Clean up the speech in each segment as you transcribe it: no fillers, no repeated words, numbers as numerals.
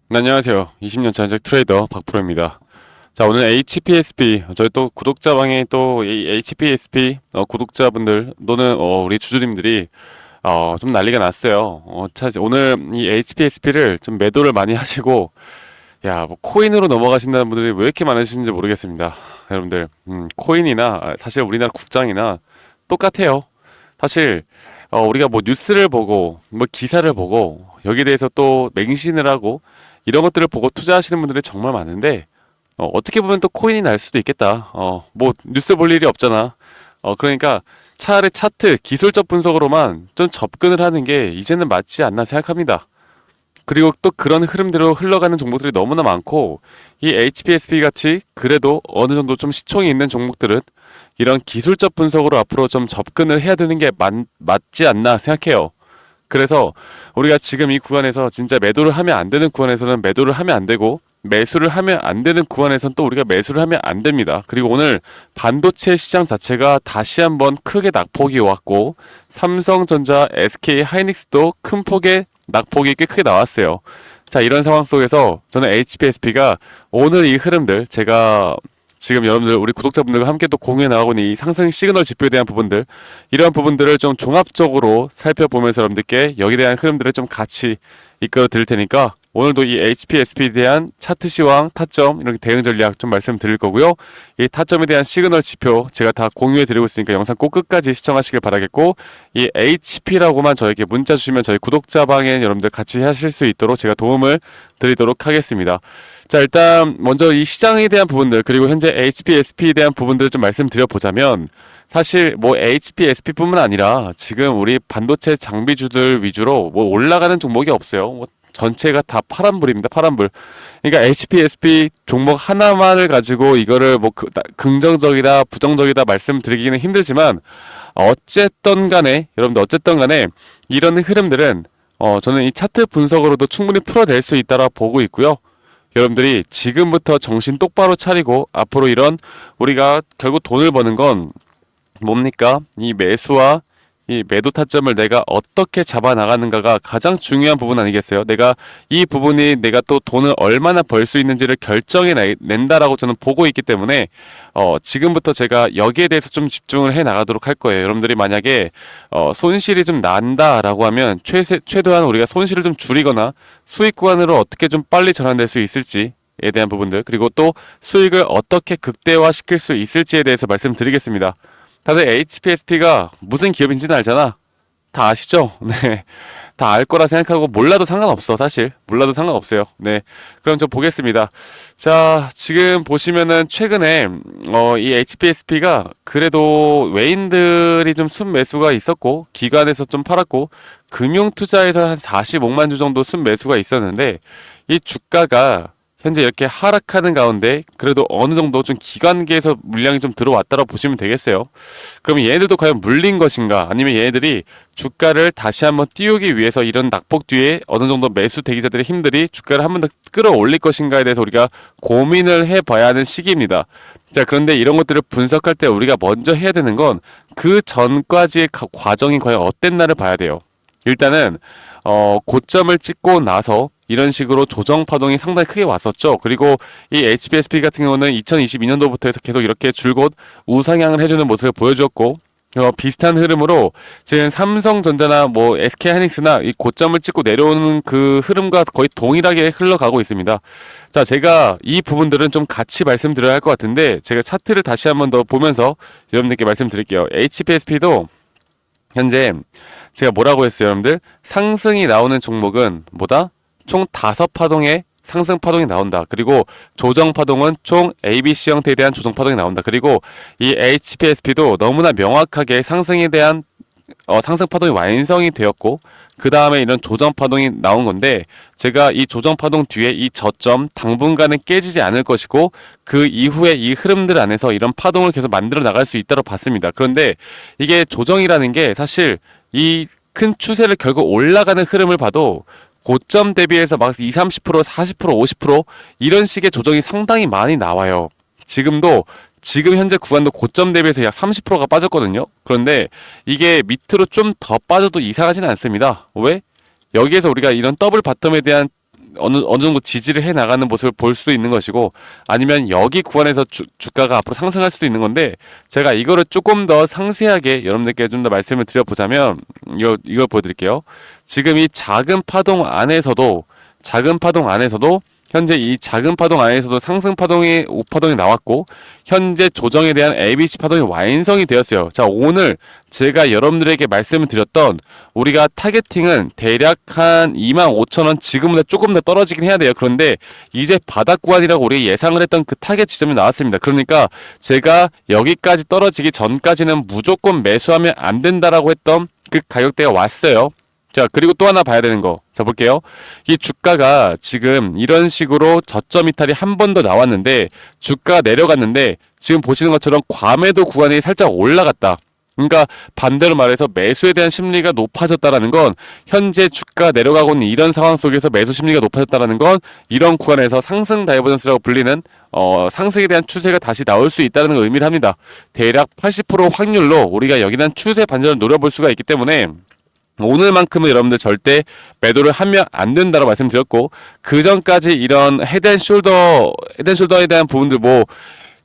네, 안녕하세요. 20년 전직 트레이더 박프로입니다. 자, 오늘 HPSP, 저희 또 구독자방에 또 이 HPSP 구독자분들 또는 우리 주주님들이 좀 난리가 났어요. 오늘 이 HPSP를 좀 매도를 많이 하시고, 야, 뭐 코인으로 넘어가신다는 분들이 왜 이렇게 많으신지 모르겠습니다. 여러분들, 코인이나 사실 우리나라 국장이나 똑같아요. 사실 우리가 뭐 뉴스를 보고 뭐 기사를 보고 여기에 대해서 또 맹신을 하고 이런 것들을 보고 투자하시는 분들이 정말 많은데 어떻게 보면 또 코인이 날 수도 있겠다. 뭐 뉴스 볼 일이 없잖아. 그러니까 차라리 차트 기술적 분석으로만 좀 접근을 하는 게 이제는 맞지 않나 생각합니다. 그리고 또 그런 흐름대로 흘러가는 종목들이 너무나 많고 이 HPSP 같이 그래도 어느 정도 좀 시총이 있는 종목들은 이런 기술적 분석으로 앞으로 좀 접근을 해야 되는 게 맞지 않나 생각해요. 그래서 우리가 지금 이 구간에서 진짜 매도를 하면 안 되는 구간에서는 매도를 하면 안 되고 매수를 하면 안 되는 구간에서는 또 우리가 매수를 하면 안 됩니다. 그리고 오늘 반도체 시장 자체가 다시 한번 크게 낙폭이 왔고 삼성전자, SK 하이닉스도 큰 폭의 낙폭이 꽤 크게 나왔어요. 자, 이런 상황 속에서 저는 HPSP가 오늘 이 흐름들 제가 지금 여러분들 우리 구독자분들과 함께 또 공유해 나가고 있는 이 상승 시그널 지표에 대한 부분들 이러한 부분들을 좀 종합적으로 살펴보면서 여러분들께 여기에 대한 흐름들을 좀 같이 이끌어 드릴 테니까 오늘도 이 HPSP에 대한 차트 시황, 타점, 이렇게 대응 전략 좀 말씀드릴 거고요. 이 타점에 대한 시그널 지표 제가 다 공유해 드리고 있으니까 영상 꼭 끝까지 시청하시길 바라겠고 이 HP라고만 저에게 문자 주시면 저희 구독자방에 여러분들 같이 하실 수 있도록 제가 도움을 드리도록 하겠습니다. 자, 일단 먼저 이 시장에 대한 부분들 그리고 현재 HPSP에 대한 부분들을 좀 말씀드려 보자면 사실 뭐 HPSP뿐만 아니라 지금 우리 반도체 장비주들 위주로 뭐 올라가는 종목이 없어요. 뭐 전체가 다 파란불입니다. 파란불. 그러니까 HPSP 종목 하나만을 가지고 이거를 뭐 긍정적이다, 부정적이다 말씀드리기는 힘들지만 어쨌든 간에 여러분들 어쨌든 간에 이런 흐름들은 저는 이 차트 분석으로도 충분히 풀어낼 수 있다라 보고 있고요. 여러분들이 지금부터 정신 똑바로 차리고 앞으로 이런 우리가 결국 돈을 버는 건 뭡니까? 이 매수와 이 매도 타점을 내가 어떻게 잡아 나가는가가 가장 중요한 부분 아니겠어요? 내가 이 부분이 내가 또 돈을 얼마나 벌 수 있는지를 결정해 낸다라고 저는 보고 있기 때문에 지금부터 제가 여기에 대해서 좀 집중을 해 나가도록 할 거예요. 여러분들이 만약에 손실이 좀 난다라고 하면 최대한 우리가 손실을 좀 줄이거나 수익 구간으로 어떻게 좀 빨리 전환될 수 있을지 에 대한 부분들 그리고 또 수익을 어떻게 극대화시킬 수 있을지에 대해서 말씀드리겠습니다. 다들 HPSP가 무슨 기업인지는 알잖아. 다 아시죠? 네. 다 알 거라 생각하고 몰라도 상관없어, 사실. 몰라도 상관없어요. 네. 그럼 저 보겠습니다. 자, 지금 보시면은 최근에 이 HPSP가 그래도 외인들이 좀 순매수가 있었고 기관에서 좀 팔았고 금융투자에서 한 45만 주 정도 순매수가 있었는데 이 주가가 현재 이렇게 하락하는 가운데 그래도 어느 정도 좀 기관계에서 물량이 좀 들어왔다고 보시면 되겠어요. 그러면 얘네들도 과연 물린 것인가? 아니면 얘네들이 주가를 다시 한번 띄우기 위해서 이런 낙폭 뒤에 어느 정도 매수 대기자들의 힘들이 주가를 한 번 더 끌어올릴 것인가에 대해서 우리가 고민을 해봐야 하는 시기입니다. 자, 그런데 이런 것들을 분석할 때 우리가 먼저 해야 되는 건 그 전까지의 과정이 과연 어땠나를 봐야 돼요. 일단은 고점을 찍고 나서 이런 식으로 조정 파동이 상당히 크게 왔었죠. 그리고 이 HPSP 같은 경우는 2022년도부터 해서 계속 이렇게 줄곧 우상향을 해주는 모습을 보여주었고 비슷한 흐름으로 지금 삼성전자나 뭐 SK하이닉스나 이 고점을 찍고 내려오는 그 흐름과 거의 동일하게 흘러가고 있습니다. 자, 제가 이 부분들은 좀 같이 말씀드려야 할 것 같은데 제가 차트를 다시 한번 더 보면서 여러분들께 말씀드릴게요. HPSP도 현재 제가 뭐라고 했어요, 여러분들? 상승이 나오는 종목은 뭐다? 총 5파동의 상승 파동이 나온다. 그리고 조정 파동은 총 ABC 형태에 대한 조정 파동이 나온다. 그리고 이 HPSP도 너무나 명확하게 상승에 대한 상승 파동이 완성이 되었고 그 다음에 이런 조정 파동이 나온 건데 제가 이 조정 파동 뒤에 이 저점 당분간은 깨지지 않을 것이고 그 이후에 이 흐름들 안에서 이런 파동을 계속 만들어 나갈 수 있다고 봤습니다. 그런데 이게 조정이라는 게 사실 이 큰 추세를 결국 올라가는 흐름을 봐도 고점 대비해서 막 20, 30%, 40%, 50% 이런 식의 조정이 상당히 많이 나와요. 지금 현재 구간도 고점 대비해서 약 30%가 빠졌거든요. 그런데 이게 밑으로 좀 더 빠져도 이상하지는 않습니다. 왜? 여기에서 우리가 이런 더블 바텀에 대한 어느 정도 지지를 해 나가는 모습을 볼 수도 있는 것이고, 아니면 여기 구간에서 주가가 앞으로 상승할 수도 있는 건데, 제가 이거를 조금 더 상세하게 여러분들께 좀 더 말씀을 드려보자면, 이걸 보여드릴게요. 지금 이 작은 파동 안에서도 현재 이 작은 파동 안에서도 상승 파동이 5파동이 나왔고, 현재 조정에 대한 ABC 파동이 완성이 되었어요. 자, 오늘 제가 여러분들에게 말씀을 드렸던 우리가 타겟팅은 대략 한 25,000원, 지금보다 조금 더 떨어지긴 해야 돼요. 그런데 이제 바닥 구간이라고 우리 예상을 했던 그 타겟 지점이 나왔습니다. 그러니까 제가 여기까지 떨어지기 전까지는 무조건 매수하면 안 된다라고 했던 그 가격대가 왔어요. 자, 그리고 또 하나 봐야 되는 거. 자, 볼게요. 이 주가가 지금 이런 식으로 저점 이탈이 한 번 더 나왔는데, 주가가 내려갔는데, 지금 보시는 것처럼 과매도 구간이 살짝 올라갔다. 그러니까 반대로 말해서 매수에 대한 심리가 높아졌다라는 건, 현재 주가가 내려가고 있는 이런 상황 속에서 매수 심리가 높아졌다라는 건, 이런 구간에서 상승 다이버전스라고 불리는 상승에 대한 추세가 다시 나올 수 있다는 걸 의미를 합니다. 대략 80% 확률로 우리가 여기는 추세 반전을 노려볼 수가 있기 때문에, 오늘만큼은 여러분들 절대 매도를 하면 안 된다고 말씀드렸고, 그 전까지 이런 헤드앤숄더에 대한 부분들, 뭐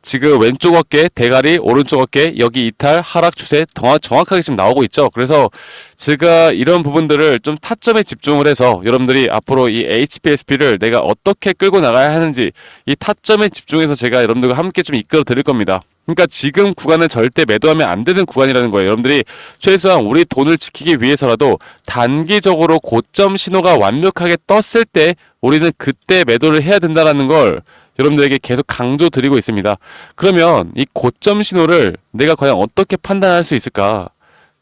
지금 왼쪽 어깨 대가리, 오른쪽 어깨 여기 이탈 하락 추세 정확하게 지금 나오고 있죠. 그래서 제가 이런 부분들을 좀 타점에 집중을 해서 여러분들이 앞으로 이 HPSP를 내가 어떻게 끌고 나가야 하는지, 이 타점에 집중해서 제가 여러분들과 함께 좀 이끌어 드릴 겁니다. 그러니까 지금 구간은 절대 매도하면 안 되는 구간이라는 거예요. 여러분들이 최소한 우리 돈을 지키기 위해서라도 단기적으로 고점 신호가 완벽하게 떴을 때 우리는 그때 매도를 해야 된다는 걸 여러분들에게 계속 강조드리고 있습니다. 그러면 이 고점 신호를 내가 과연 어떻게 판단할 수 있을까?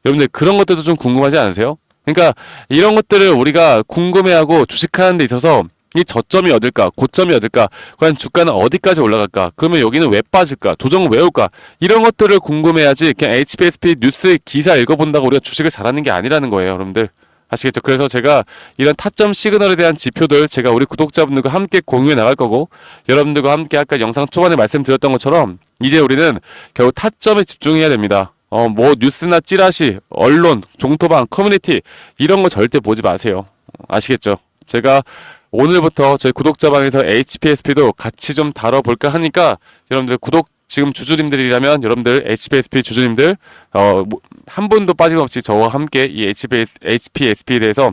여러분들 그런 것들도 좀 궁금하지 않으세요? 그러니까 이런 것들을 우리가 궁금해하고 주식하는 데 있어서 이 저점이 어딜까? 고점이 어딜까? 과연 주가는 어디까지 올라갈까? 그러면 여기는 왜 빠질까? 조정은 왜 올까? 이런 것들을 궁금해야지 그냥 HPSP 뉴스 기사 읽어본다고 우리가 주식을 잘하는 게 아니라는 거예요, 여러분들. 아시겠죠? 그래서 제가 이런 타점 시그널에 대한 지표들 제가 우리 구독자분들과 함께 공유해 나갈 거고, 여러분들과 함께 아까 영상 초반에 말씀드렸던 것처럼 이제 우리는 결국 타점에 집중해야 됩니다. 뭐 뉴스나 찌라시, 언론, 종토방, 커뮤니티 이런 거 절대 보지 마세요. 아시겠죠? 제가 오늘부터 저희 구독자방에서 HPSP도 같이 좀 다뤄볼까 하니까, 여러분들 지금 주주님들이라면 여러분들 HPSP 주주님들 한 분도 빠짐없이 저와 함께 이 HPSP에 대해서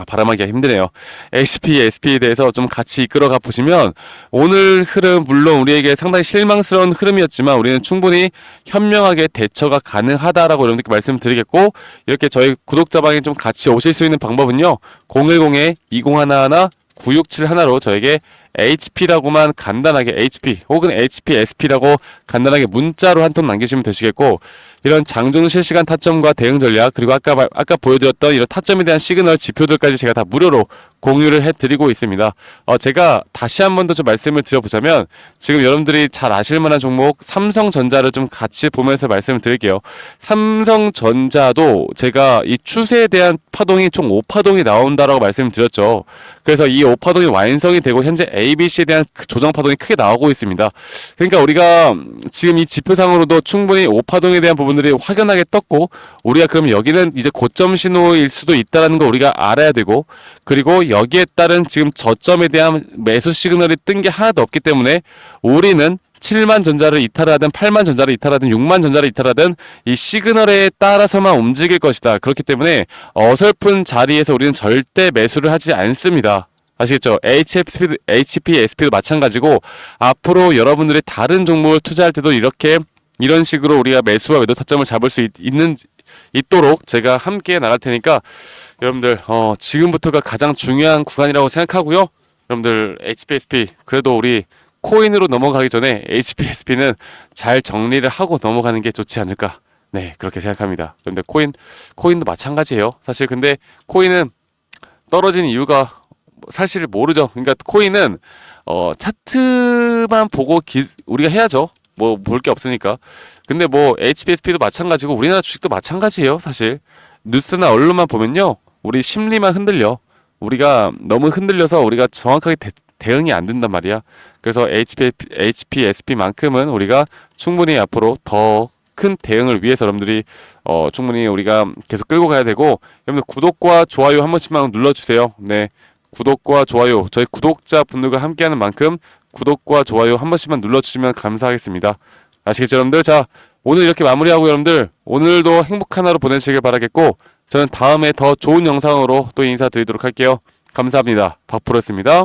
발음하기가 힘드네요. HPSP에 대해서 좀 같이 이끌어가 보시면, 오늘 흐름 물론 우리에게 상당히 실망스러운 흐름이었지만 우리는 충분히 현명하게 대처가 가능하다라고 여러분들께 말씀드리겠고, 이렇게 저희 구독자방에 좀 같이 오실 수 있는 방법은요, 010-2011-9671로 저에게 HP라고만 간단하게 HP 혹은 HPSP라고 간단하게 문자로 한 통 남기시면 되시겠고, 이런 장중 실시간 타점과 대응 전략, 그리고 아까 보여드렸던 이런 타점에 대한 시그널 지표들까지 제가 다 무료로 공유를 해드리고 있습니다. 제가 다시 한 번 더 좀 말씀을 드려보자면, 지금 여러분들이 잘 아실 만한 종목 삼성전자를 좀 같이 보면서 말씀을 드릴게요. 삼성전자도 제가 이 추세에 대한 파동이 총 5파동이 나온다라고 말씀드렸죠. 그래서 이 5파동이 완성이 되고 현재 ABC에 대한 조정 파동이 크게 나오고 있습니다. 그러니까 우리가 지금 이 지표상으로도 충분히 5파동에 대한 부분들이 확연하게 떴고, 우리가 그럼 여기는 이제 고점 신호일 수도 있다는 거 우리가 알아야 되고, 그리고 여기에 따른 지금 저점에 대한 매수 시그널이 뜬 게 하나도 없기 때문에 우리는 7만 전자를 이탈하든 8만 전자를 이탈하든 6만 전자를 이탈하든 이 시그널에 따라서만 움직일 것이다. 그렇기 때문에 어설픈 자리에서 우리는 절대 매수를 하지 않습니다. 아시겠죠? HPSP도 마찬가지고, 앞으로 여러분들이 다른 종목을 투자할 때도 이런 식으로 우리가 매수와 매도 타점을 잡을 수 있도록 제가 함께 나갈 테니까, 여러분들 지금부터가 가장 중요한 구간이라고 생각하고요. 여러분들 HPSP 그래도 우리 코인으로 넘어가기 전에 HPSP는 잘 정리를 하고 넘어가는 게 좋지 않을까, 네, 그렇게 생각합니다. 그런데 코인도 마찬가지예요. 사실 근데 코인은 떨어진 이유가 사실 모르죠. 그러니까 코인은 차트만 보고 우리가 해야죠. 뭐 볼 게 없으니까. 근데 뭐 HPSP도 마찬가지고 우리나라 주식도 마찬가지예요. 사실 뉴스나 언론만 보면요, 우리 심리만 흔들려. 우리가 너무 흔들려서 우리가 정확하게 대응이 안 된단 말이야. 그래서 HPSP만큼은 우리가 충분히 앞으로 더 큰 대응을 위해서 여러분들이 충분히 우리가 계속 끌고 가야 되고, 여러분들 구독과 좋아요 한 번씩만 눌러주세요. 네, 구독과 좋아요, 저희 구독자분들과 함께하는 만큼 구독과 좋아요 한 번씩만 눌러주시면 감사하겠습니다. 아시겠죠, 여러분들? 자, 오늘 이렇게 마무리하고 여러분들 오늘도 행복한 하루 보내시길 바라겠고 저는 다음에 더 좋은 영상으로 또 인사드리도록 할게요. 감사합니다. 박프로였습니다.